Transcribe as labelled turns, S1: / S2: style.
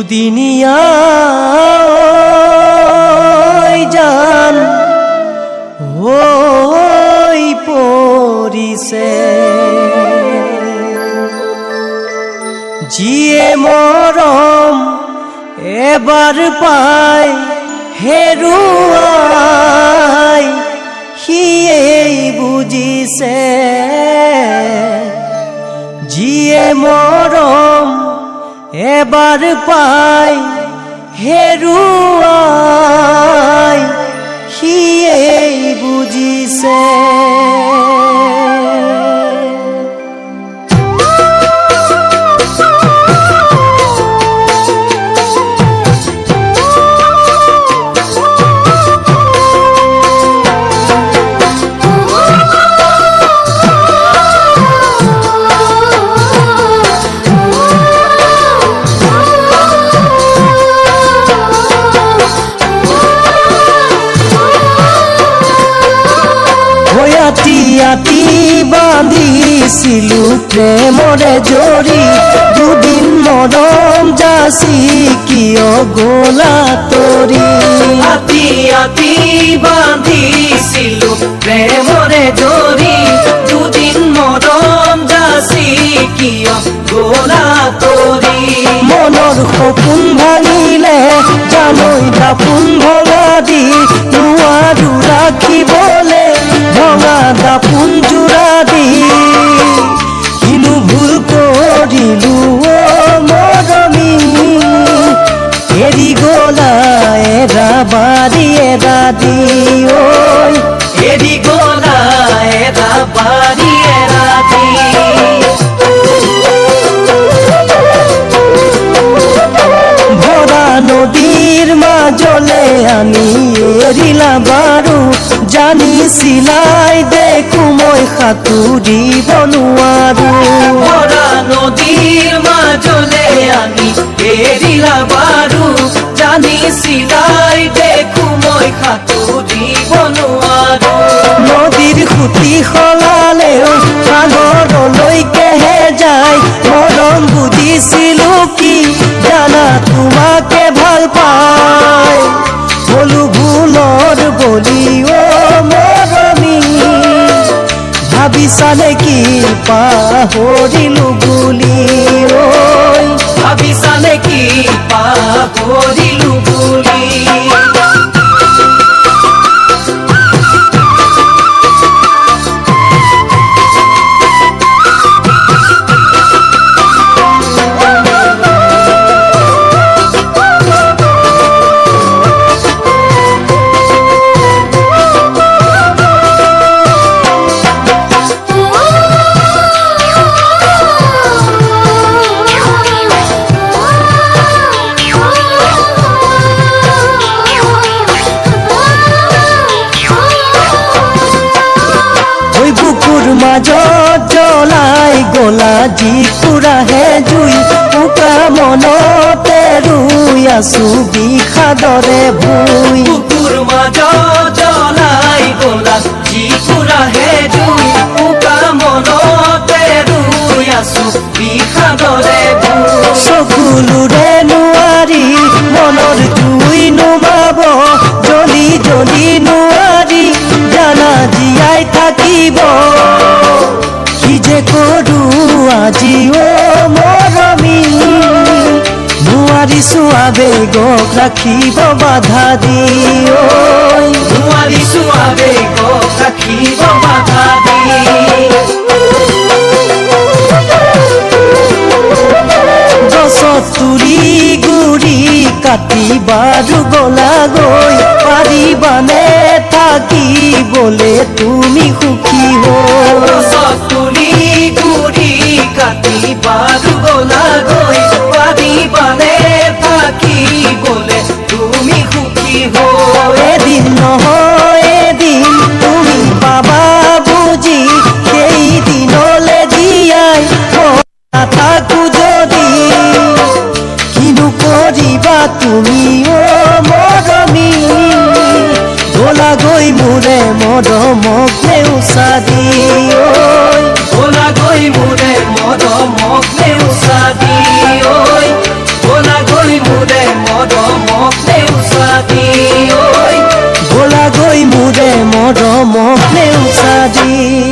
S1: দুদিনিয়া জান হৈ পৰিছে যিয়ে মৰম এবাৰ পাই হেৰুৱাই সিয়েই বুজিছে যিয়ে মৰম এবাৰ পাই হেৰুৱাই সিয়েই বুজিছে আতি বান্ধিছিলো প্ৰেমৰে জৰি দুদিন মৰম যাচি কিয় গলা তৰি আতি আতি বান্ধিছিলো প্ৰেমৰে জৰি দুদিন মৰম যাচি কিয় গলা তৰি মনৰ সপোন ভাঙিলে জানৈ দাপোন ভঙা দি নোৱাৰো ৰাখিবলে ভঙা দাপোন জোৰা দি কিনো ভুল কৰিলো মৰমী এৰি গলা এৰা বাৰী এৰা দি ঐ এৰি গলা এৰা বাৰী এৰা দি ভৰা নদীৰ মাজলে আনি এৰিলা বাৰু জানিছিলাই দেখো মই সাঁতুৰিব নোৱাৰো ভৰা নদীৰ মাজলে আনি এৰিলা বাৰু জানিছিলাই দেখো মই সাঁতুৰিব নোৱাৰো নদীৰ সুঁতি সলালেও সাগৰলৈকেহে যায় মৰম বুজিছিলো কি জানা তোমাকে ভাল পাই হলো ভুলৰ বলি মৰমী ভাবিছানে কি পাহৰিলো বুলি ঐ ভাবিছানে কি পাহৰিলো বুলি মাজত জ্বলাই গলা যি পুৰাহে জুই উকা মনতে ৰুই আছো বিষাদৰে ভুই বুকুৰ মাজত জ্বলাই গলা যি পুৰাহে জুই উকা মনতে ৰুই আছো বিষাদৰে ভুই চকুলোৰে নোৱাৰি মনৰ জুই নুমাব জ্বলি জ্বলি নোৱাৰি জানা জীয়াই থাকিব কি যে কৰো আজি মৰমী নোৱাৰিছো আবেগক ৰাখিব বাধা দি ঐ নোৱাৰিছো আবেগক ৰাখিব বাধা দি গছত তুৰি গুৰি কাটি বাৰু গলা গৈ পাৰিবানে থাকিবলে তুমি সুখী গছত তুৰি গুৰি কাটি বাৰু গলা গৈ পাৰিবানে থাকিবলে তুমি সুখী এদিন নহয় এদিন তুমি পাবা বুজি সেই দিনলে জীয়াই নাথাকো যদি কিনো কৰিবা তুমি মৰমী গলা গৈ মোৰে মৰমক নেওচা দি ঐ গলা গৈ মোৰে মৰমক নেওচা দি দিন